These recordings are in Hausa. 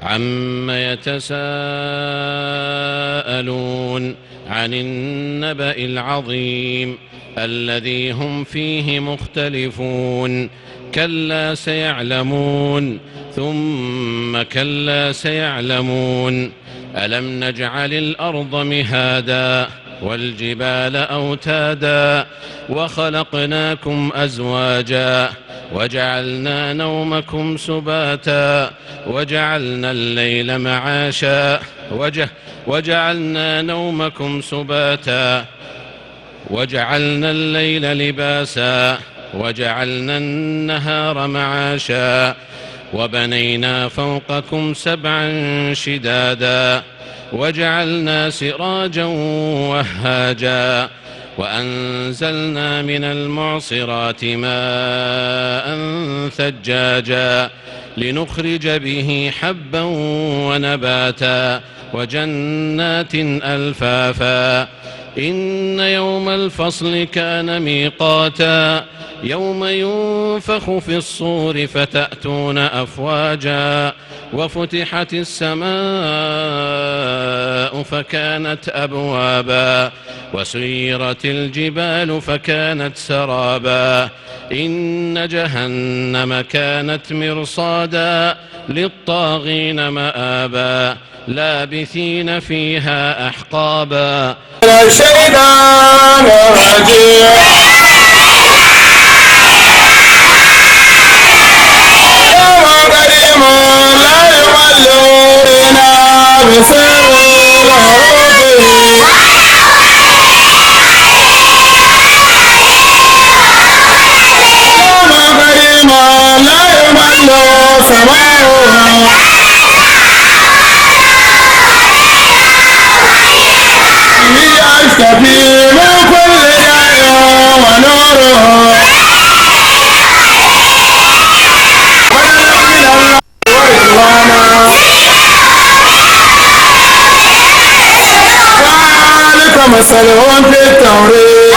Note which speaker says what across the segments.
Speaker 1: عم يتساءلون عن النبأ العظيم الذي هم فيه مختلفون كلا سيعلمون ثم كلا سيعلمون ألم نجعل الأرض مهادا والجبال أوتادا وخلقناكم أزواجا وجعلنا نومكم سباتا وجعلنا الليل معاشا وجعلنا نومكم سباتا وجعلنا الليل لباسا وجعلنا النهار معاشا وبنينا فوقكم سبعا شدادا وجعلنا سراجا وهاجا وأنزلنا من المعصرات ماء ثجاجا لنخرج به حبا ونباتا وجنات ألفافا إن يوم الفصل كان ميقاتا يوم ينفخ في الصور فتأتون أفواجا وفتحت السماء فكانت أبوابا وسيرت الجبال فكانت سرابا إن جهنم كانت مرصادا للطاغين مآبا لابثين فيها أحقابا.
Speaker 2: الشيطان الرجيم قديم لا يولون بسر قديم لا يمل سماؤها يشتفي من كل داء ونوره ذلك مثلهم في التوريد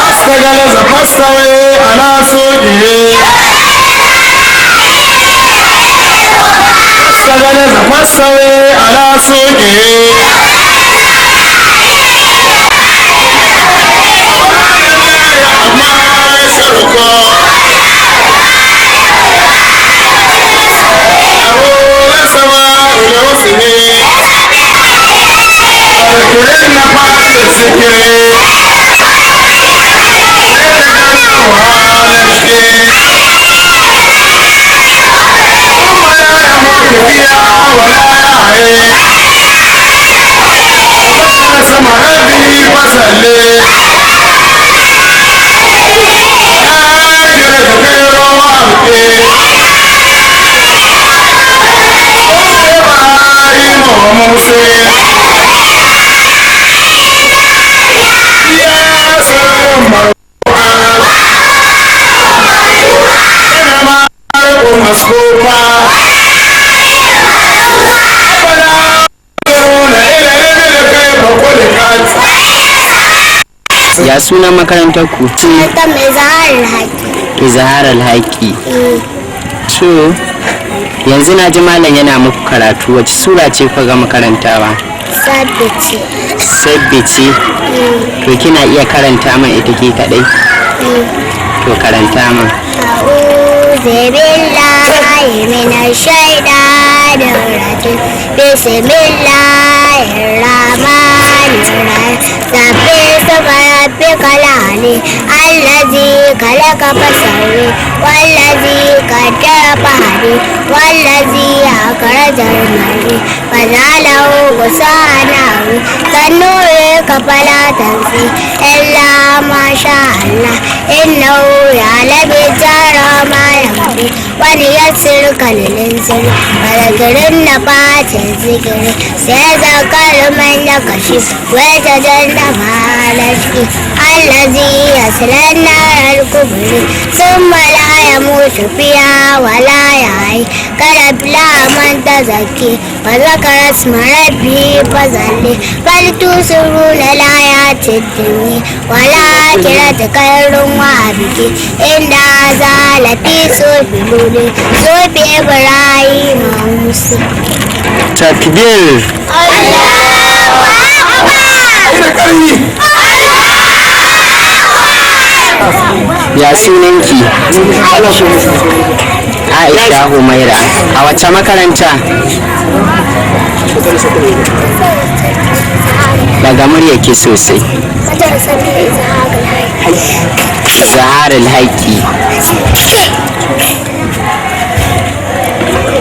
Speaker 2: استجلس فاستوي على سوقه استجلس فاستوي على سوقه ما يشركون الكريم نفاس الذكري ثم لا يموت فيها ولا يحيي اسم ربي وسلم آجر خير وابكي إبراهيم وموسى
Speaker 3: Ya suna makarantar ku? Izahar Alhaki. To yanzu na ji malam yana muku karatu, wace sura ce ku ga makarantawa? Sabbi ce. To kina iya karanta min ita ke kadai? To karanta min.
Speaker 4: A'udhu billahi minash shaitanir rajim. Bismillahir rahmanir rahim. Sabbi isma rabbikal a'la allazi khalaqa fasawwa wallazi qaddara fahada wallazi akhrajal mar'a faja'alahu ghusa'an sanurika fala tansi illa ma sha Allah innahu ya'lamu jahra ma yabdi وليسرك للإنسان وذكر النفات الذكر سيذكر من يخشى ويتجنبها الأشقى الذي يصلى النار الكبرى الزبر ثم لا يموت فيها ولا يحيى قد أفلح من تزكي وذكر اسم ربه فصلى بل تؤثرون الحياة الدنيا والآخرة خير وأبقى إن هذا لفي صحف الأولى صحف إبراهيم وموسى.
Speaker 3: Takbir. Ya sunanki? Aisha Humaira. A wace makaranta? Daga muryarki sosai. Zaharul Haƙi.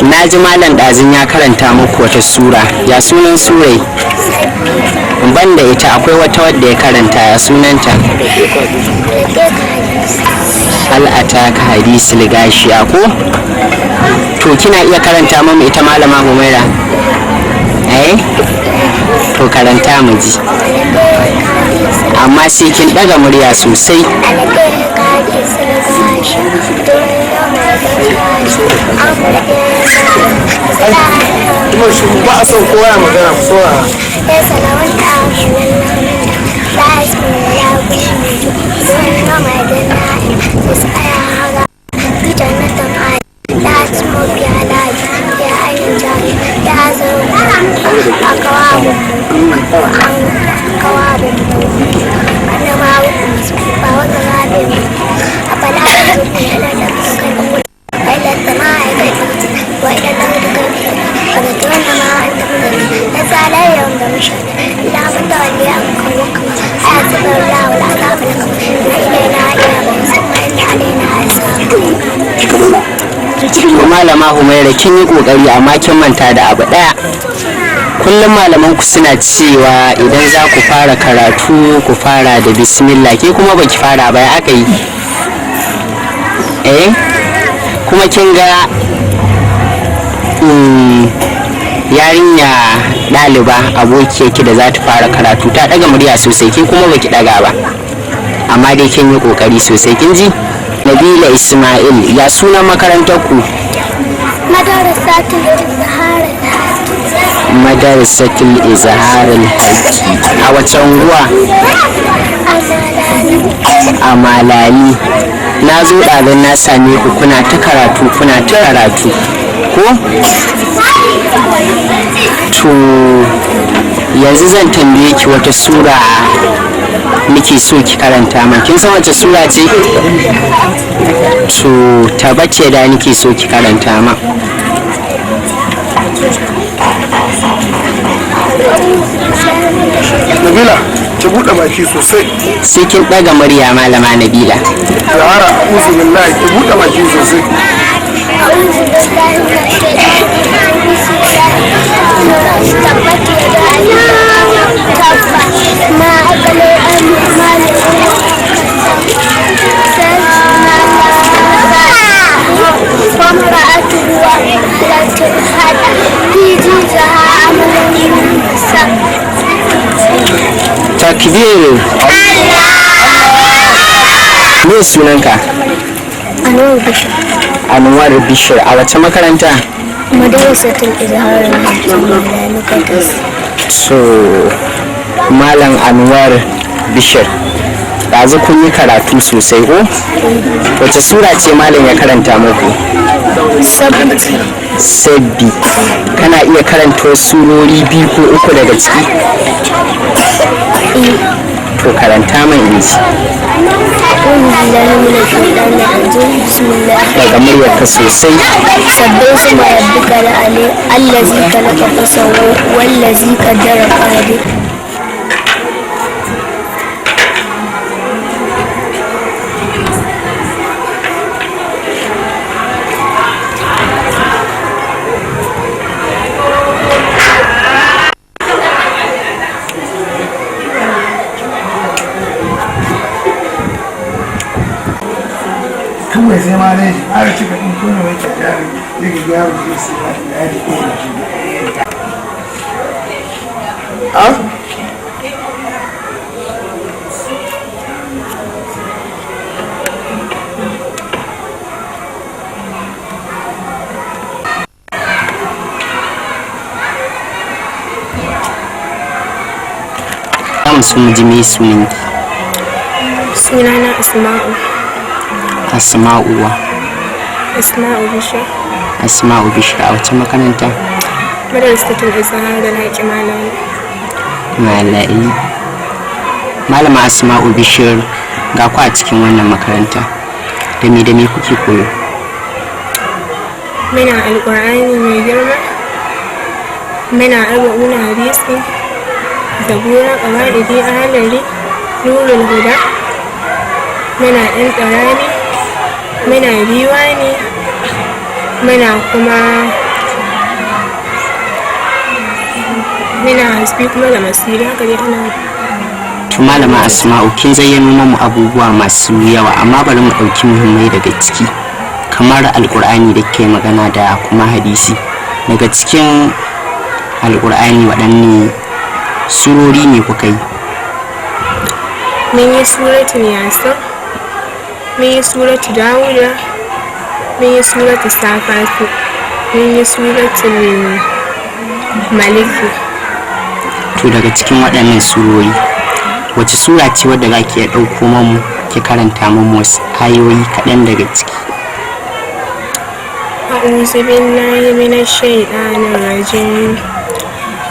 Speaker 3: Na ji malam ɗazin ya karanta muku wata sura. Ya sunan surai? Banda ita akwai wata wadda ya karanta, ya sunanta? Al'ataka hadisul gashiya ko? To kina iya karanta mamu ita malama Humaira? To karanta mu ji. Amma sai kin ɗaga murya sosai.
Speaker 2: kuma shi ba a son kowa ya magana ku saurara.
Speaker 3: Malama Humaira kin yi kokari amma kin manta da abu daya. Kullum malaman ku suna cewa idan za ku fara karatu ku fara da bismillah, ke kuma baki fara ba, aka yi? Kuma kin ga yarinya ɗaliba abokiyarki da za ta fara karatu ta ɗaga murya sosai, ke kuma baki ɗaga ba, amma dai kin yi kokari sosai. Kin ji? Nabila Ismail, ya sunan makarantar ku? Madarasatul Izhar al-Haqi. A wace unguwa? A Malali. Na zo ɗazun na same ku kuna ta karatu ko? To yanzu zan tambaye ki wata sura nake so ki karanta man. Kin san wace sura ce? To tabbace da nake so ki karanta man.
Speaker 2: Nabila ki buɗe baki sosai.
Speaker 3: Sai kin ɗaga murya malama Nabila.
Speaker 2: Zahara uzu billahi ki buɗe baki sosai.
Speaker 3: Takbir. Me sunanka? Anwar Bishir. A wace makaranta?
Speaker 4: Madarasatul Izhar al-Haqi.
Speaker 3: So Malam Anwar Bishir, ɗazu kun yi karatu sosai ko? Wace sura ce malam ya karanta muku? Sabbi. Kana iya karanta surori 2 ko 3 daga ciki? To karanta mai inji. Daga muryarka sosai.
Speaker 4: Sabbin su ma rabbika la'ali allazi khalaqa fasawwa wallazi qaddara fahada.
Speaker 2: kawai sai ma dai har cika ɗin kuna mai kyakkyari daga gyara da su ba da yari ko da shi
Speaker 3: so mu ji me sunan ki.
Speaker 4: Sunana Asma'u.
Speaker 3: Asma'u wa?
Speaker 4: Asma'u Bishir.
Speaker 3: Asma'u Bishir a wace makaranta?
Speaker 4: Madrasatul Izhar da Haƙi Malami.
Speaker 3: Malai. Malama Asma'u Bishir ga ku a cikin wannan makaranta. Da me kuke koyo?
Speaker 4: Muna Alƙur'ani mai girma. Muna arba'una hadisi. Zabura, qawaidi, ahlari, nurul huda. Muna ɗan tsarani. Muna diwani. Muna kuma hasbi kuma da masira haka dai ana.
Speaker 3: To malama Asma'u kin zayyano mu abubuwa masu yawa amma bari mu ɗauki muhimmai daga ciki kamar alƙur'ani da ke magana da kuma hadisi. Daga cikin alƙur'ani waɗanne surori ne kuka yi?
Speaker 4: Mun yi suratul Yasin, mun yi suratul Dawuda, mun yi suratul Safati, mun yi suratul Maliki.
Speaker 3: To daga cikin waɗannan surori wace sura ce wadda za ki iya ɗauko mamu ki karanta mamu wasu ayoyi kaɗan daga ciki?
Speaker 4: أعوذ بالله من الشيطان الرجيم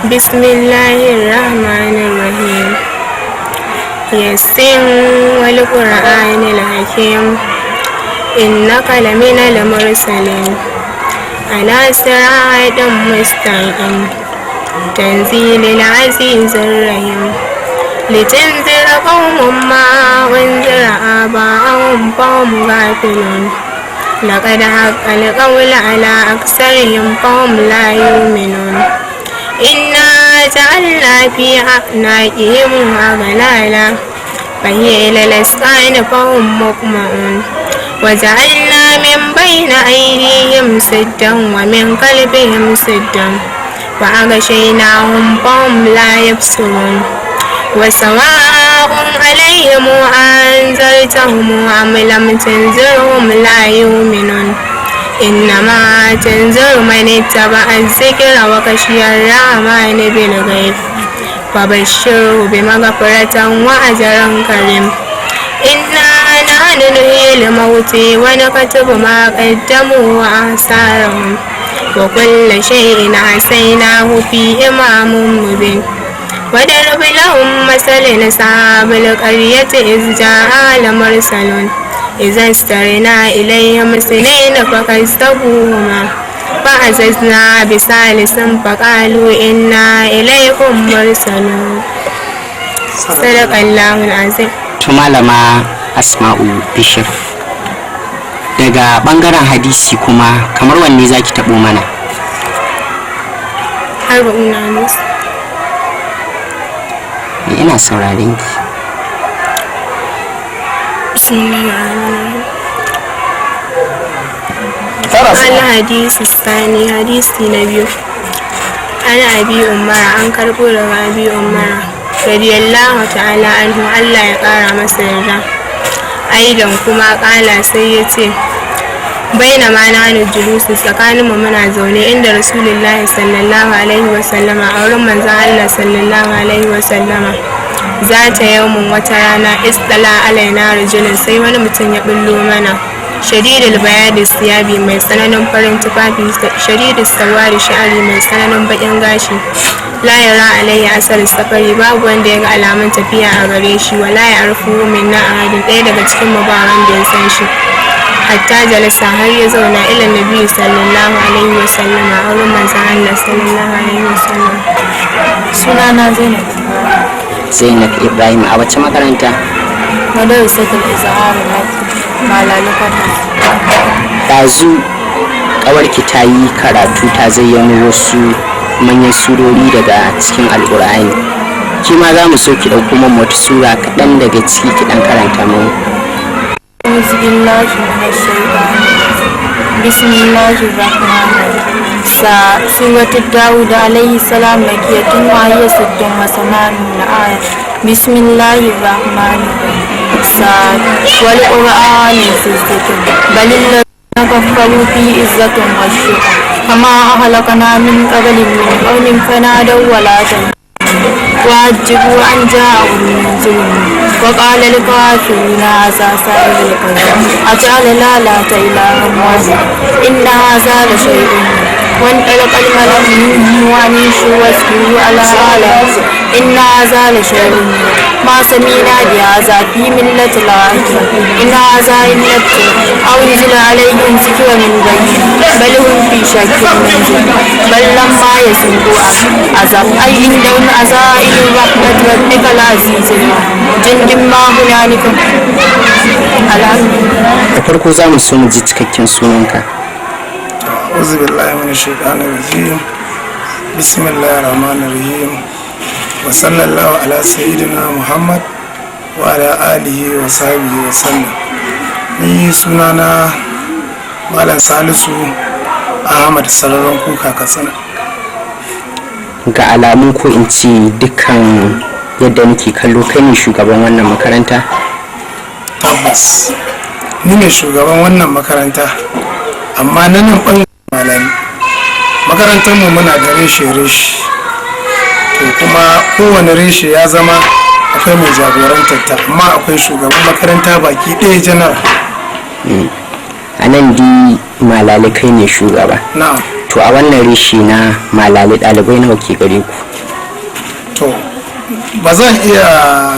Speaker 4: بسم الله الرحمن الرحيم يسر والقرآن الحكيم إنك لمن المرسلين على صراط مستقيم تنزيل العزيز الرحيم لتنذر قوم ما أنذر آباءهم فهم غافلون لقد حق القول على أكثرهم فهم لا يؤمنون إنا جعلنا في أعناقهم أغلالا فهي إلى الأذقان فهم مقمحون وجعلنا من بين أيديهم سدا ومن خلفهم سدا وأغشيناهم فهم لا يبصرون وسواء عليهم أنذرتهم أم لم تنذرهم لا يؤمنون إنما تنذر من اتبع الذكر وخشي الرحمن بالغيب فبشره بمغفرة وأجر كريم إنا نحن نحيي الموتى ونكتب ما قدموا وآثارهم وكل شيء أحصيناه في إمام مبين وضرب لهم مثل أصحاب القرية إذ جاءها المرسلون إذا استرنا إليهم اثنين فكذبوهما فعززنا بثالث فقالوا إنا إليكم مرسلون صدق الله العظيم.
Speaker 3: Malama Asma'u Bishir daga bangaren hadisi kuma kamar wanne zaki tabo mana?
Speaker 4: Arba'un hadis.
Speaker 3: Ina sauraren ki.
Speaker 4: الحديث الثاني حديث نبي أنا أبي أمرا أنكر بولغ أبي أمرا رضي الله تعالى عنه ألا يقارى مسيرا أيضا كما قال سيتي بينما نحن الجلوس سكان منا زوني عند رسول الله صلى الله عليه وسلم أو من الله صلى الله عليه وسلم ذات يوم وترانا استلا علينا رجل سي wani mutum ya bullo mana shadidul bayadi siyabi mai tsananin farin tufafi shadidul sawari sha'ari mai tsananin bakin gashi la yara alayya asar safari babu wanda ya ga alamun tafiya a gare shi wala ya arfu minna ahadin ɗaya daga cikin mu ba wanda ya san shi hatta jalasa har ya zauna ila nabi sallallahu alaihi wa sallama a wurin manzon Allah sallallahu alaihi wa sallam. Sunana
Speaker 3: Zainab Ibrahim a wace makaranta?
Speaker 4: Madrasatul Izhar Malami Kwata.
Speaker 3: Dazu ƙawarki ta yi karatu ta zayyano wasu manyan surori daga cikin Alƙur'ani. Ki ma za mu so ki ɗauko min wata sura kaɗan daga ciki ki ɗan karanta mu.
Speaker 4: أعوذ بالله من الشيطان بسم الله الرحمن الرحيم سورة داود عليه السلام مكية وهي 86 آية بسم الله الرحمن الرحيم والقرآن ذي الذكر بل الذين كفروا في عزة وشقاق فما أهلكنا من قبلهم من قوم فنادوا ولا تنادوا وعجبوا أن جاءهم منذر وقال الكافرون هذا ساحر كذاب أجعل الآلهة إلها واحدا إن هذا لشيء وانطلق الملأ منهم وأن امشوا واصبروا على آلهتكم إن هذا لشيء ما سمعنا بهذا في ملة الآخرة إن هذا إلا ابتلاء أو ينزل عليهم ذكر من بين بل هم في شك منه بل لما يسمعوا عذاب أي عندهم عزائم رحمة ربك العزيز جند ما هنالك
Speaker 3: da farko za mu so mu ji cikakken sunanka.
Speaker 2: أعوذ بالله من الشيطان الرجيم بسم الله الرحمن الرحيم وصلى الله على سيدنا محمد وعلى آله وصحبه وسلم. ni sunana Malam Salisu Ahmad Sararin Kuka Katsina.
Speaker 3: Ga alamun ko in ce dukkan yadda nake kallo kai ne shugaban wannan makaranta?
Speaker 2: Tabbas ni ne shugaban wannan makaranta, amma na nan ɓangaren malami makarantar mu muna da reshe-reshe, to kuma kowane reshe ya zama akwai mai jagorantar ta, amma akwai shugaban makaranta baki ɗaya janar.
Speaker 3: A nan di malali kai ne shugaba.
Speaker 2: Na'am.
Speaker 3: To a wannan reshe na malali ɗalibai nawa ke gare ku?
Speaker 2: To ba zan iya,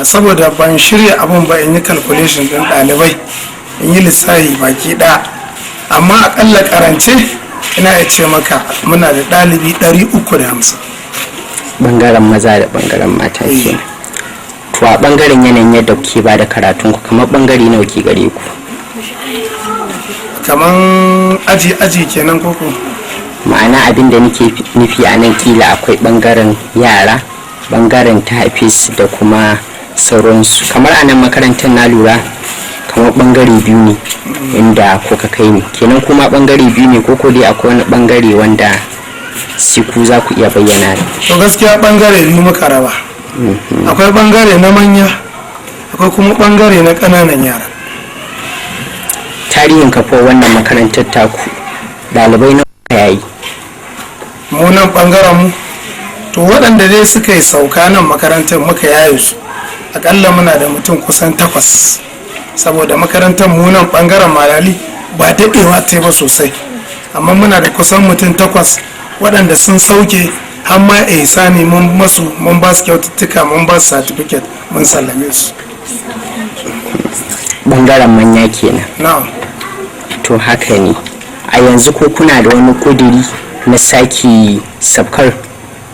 Speaker 2: saboda ban shirya abun ba in yi calculation ɗin ɗalibai in yi lissafi baki ɗaya, amma akalla karance ina ya ce maka muna da ɗalibi 350.
Speaker 3: Bangaren maza da bangaren mata kenan. To a bangaren yanayin yadda kuke ba da karatun ku kamar bangare nawa ke gare ku?
Speaker 2: Kaman aji kenan koko?
Speaker 3: Ma'ana abin da nake nufi a nan kila akwai bangaren yara, bangaren tafis da kuma sauransu. Kamar a nan makarantar na lura kamar bangare biyu ne inda kuka kai ne, kenan kuma bangare biyu ne koko dai akwai wani bangare wanda siku za ku iya bayyana?
Speaker 2: To gaskiya bangare biyu muka raba. Akwai bangare na manya, akwai kuma bangare na ƙananan yara.
Speaker 3: Tarihin kafa wannan makarantar taku ɗalibai na yayi?
Speaker 2: Mu nan bangaren mu to waɗanda dai suka yi sauka nan makarantar muka yaye su akalla muna da mutum kusan 8, saboda makarantar mu nan bangaren malali ba daɗewa ta ba sosai, amma muna da kusan mutum 8 waɗanda sun sauke har ma ihsani mun masu, mun ba su kyaututtuka, mun ba su certificate, mun sallame su.
Speaker 3: Bangaren manya kenan.
Speaker 2: Na'am.
Speaker 3: To haka ne. A yanzu ko kuna da wani kudiri na saki sabkar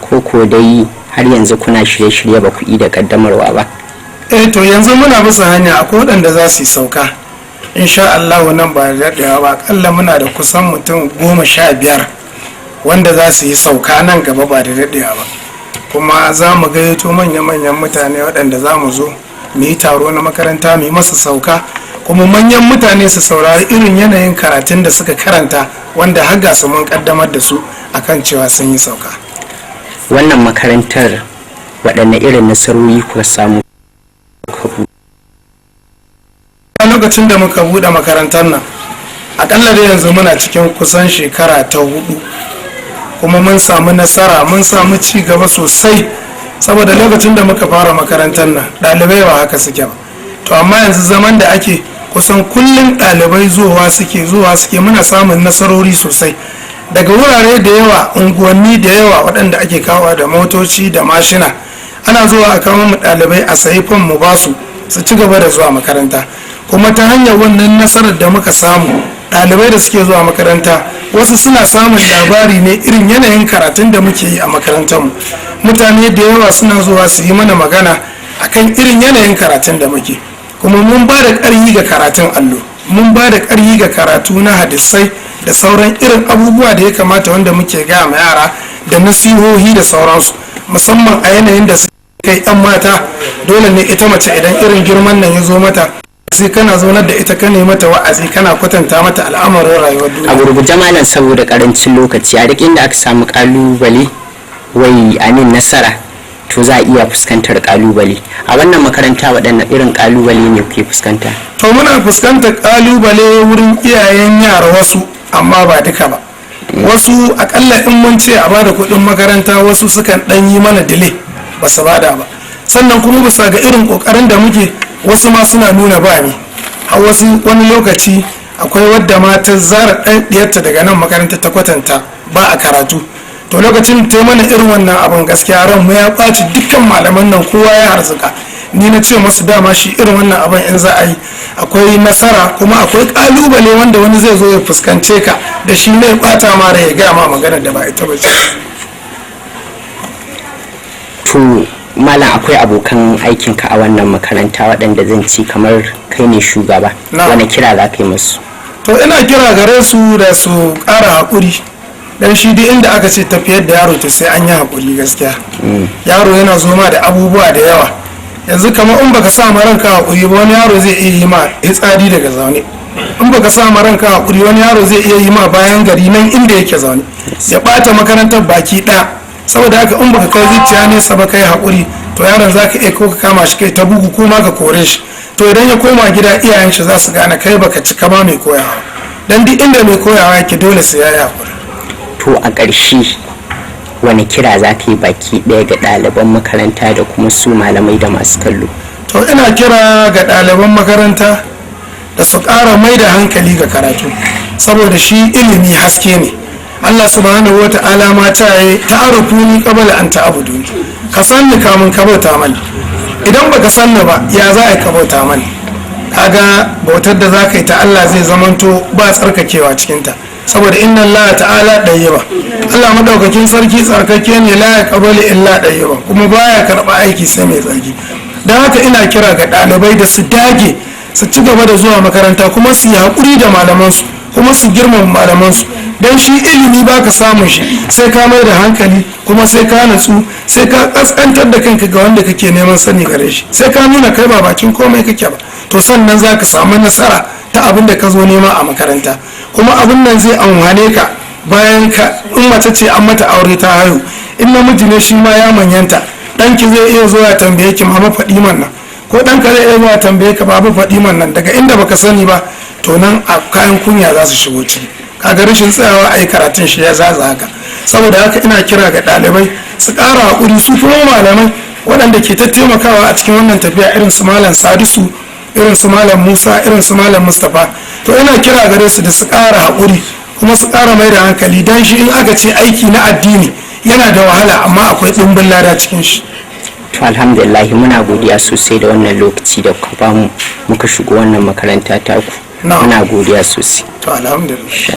Speaker 3: ko dai har yanzu kuna shirye-shirye ba ku yi da kaddamarwa ba?
Speaker 2: To yanzu muna bisa hanya, akwai waɗanda za su yi sauka insha Allah nan ba da daɗewa ba, akalla muna da kusan mutum 15 wanda za su yi sauka nan gaba ba da daɗewa ba, kuma za mu gayyato manya-manyan mutane waɗanda za mu zo mu yi taro na makaranta mu yi masa sauka, kuma manyan mutane su saurari irin yanayin karatun da suka karanta wanda har ga su mun kaddamar da su akan cewa sun yi sauka.
Speaker 3: Wannan makarantar waɗanne irin nasarori kuka samu?
Speaker 2: A lokacin da muka buɗe makarantar nan akalla da yanzu muna cikin kusan shekara ta 4, kuma mun samu nasara, mun samu ci gaba sosai, saboda lokacin da muka fara makarantar nan ɗalibai ba haka suke ba, to amma yanzu zaman da ake kusan kullum ɗalibai zuwa suke muna samun nasarori sosai daga wurare da yawa, unguwanni da yawa waɗanda ake kawo da motoci da mashina, ana zuwa a kawo mu ɗalibai a sayi fam mu basu su ci gaba da zuwa makaranta. Kuma ta hanyar wannan nasarar da muka samu, ɗalibai da suke zuwa makaranta wasu suna samun labari ne irin yanayin karatun da muke yi a makarantarmu. Mutane da yawa suna zuwa su yi mana magana akan irin yanayin karatun da muke, kuma mun ba da ƙarfi ga karatun allo, mun ba da ƙarfi ga karatu na hadisai da sauran irin abubuwa da ya kamata wanda muke gaya ma yara da nasihohi da sauransu, musamman a yanayin da suke kai 'yan mata. Dole ne ita mace idan irin girman nan ya zo mata sai kana zaunar da ita, ka ne mata wa'azi, kana kwatanta mata al'amarin rayuwar duniya.
Speaker 3: A gurguje malam, saboda karancin lokaci, a duk inda aka samu kalubale wai anin nasara to za a iya fuskantar kalubale. A wannan makaranta waɗanne irin kalubale ne kuke fuskanta?
Speaker 2: To muna fuskantar kalubale wurin iyayen yara wasu, amma ba duka ba. Wasu akalla in mun ce a bada kuɗin makaranta wasu sukan ɗan yi mana delay ba su bada ba. Sannan kuma bisa ga irin kokarin da muke, wasu ma suna nuna ba ni a wasu wani lokaci akwai wadda ma ta zara ɗiyarta daga nan makaranta ta kwatanta ba a karatu. To lokacin ta mana irin wannan abin gaskiya ran mu ya ɓaci, dukkan malaman nan kowa ya harzuka. Ni na ce masu dama shi irin wannan abin in za a yi akwai nasara kuma akwai kalubale wanda wani zai zo ya fuskance ka da shi ne bata ma ya gaya ma magana da ba ita ba ce.
Speaker 3: To malam, akwai abokan aikinka a wannan makaranta waɗanda zan ci kamar kai ne shugaba, wani kira za ka yi musu?
Speaker 2: To ina kira gare su da su ƙara haƙuri, dan shi duk inda aka ce tafiyar da yaro to sai an yi haƙuri gaskiya. Yaro yana zoma da abubuwa da yawa, yanzu kamar in baka sa ma ranka haƙuri ba wani yaro zai iya yi ma hitsari daga zaune, in baka sa ma ranka haƙuri wani yaro zai iya yi ma bayan gari nan inda yake zaune, ya ɓata makarantar baki ɗaya. Saboda haka in baka kai zuciya nesa ba kai haƙuri, to yaron zaka iya ko ka kama shi kai ta bugu ko ma ka kore shi. To idan ya koma gida iyayen shi za su gane kai baka cika ba mai koyawa, dan duk inda mai koyawa yake dole sai ya yi haƙuri.
Speaker 3: To a ƙarshe wani kira za ka yi baki ɗaya ga ɗaliban makaranta da kuma su malamai da masu kallo?
Speaker 2: To ina kira ga ɗaliban makaranta da su ƙara mai da hankali ga karatu, saboda shi ilimi haske ne. Allah subhanahu wata'ala ma ta yi ta'arufuni qabla an ta'buduni, ka sanni kamun ka bauta mani. Idan baka sanni ba ya za a ka bauta mani? Kaga bautar da za ka yi ta Allah zai zamanto ba tsarkakewa cikinta, saboda inna Allah ta'ala ɗayyiba, Allah madaukakin sarki tsarkake ne, la yaqbalu illa ɗayyiba, kuma baya karɓa aiki sai mai tsarki. Don haka ina kira ga ɗalibai da su dage su ci gaba da zuwa makaranta, kuma su yi haƙuri da malamansu, kuma su girmama malamansu. Don shi ilimi ba ka samun shi sai ka mai da hankali, kuma sai ka natsu, sai ka ƙasƙantar da kanka ga wanda kake neman sani gare shi, sai ka nuna kai ba bakin komai kake ba, to sannan za ka samu nasara ta abin da ka zo nema a makaranta. Kuma abin nan zai amfane ka bayan ka, in mace ce an mata aure ta haihu, in namiji ne shi ma ya manyanta, ɗanki zai iya zuwa tambaye ki mama faɗi man nan, ko ɗanka zai iya zuwa tambaye ka baba faɗi man nan, daga inda baka sani ba to nan a kayan kunya za su shigo ciki. Kaga rashin tsayawa a yi karatun shi ya zaza haka. Saboda haka ina kira ga ɗalibai su ƙara haƙuri, su kuma malamai waɗanda ke ta taimakawa a cikin wannan tafiya, irin su malam Sadisu, irin su malam Musa, irin su malam Mustapha, to ina kira gare su da su ƙara haƙuri kuma su ƙara mai da hankali, don shi in aka ce aiki na addini yana da wahala amma akwai ɗumbin lada cikin shi.
Speaker 3: To alhamdulillah muna godiya sosai da wannan lokaci da kuka bamu muka shigo wannan makaranta taku, muna godiya sosai.
Speaker 2: To alhamdulillah.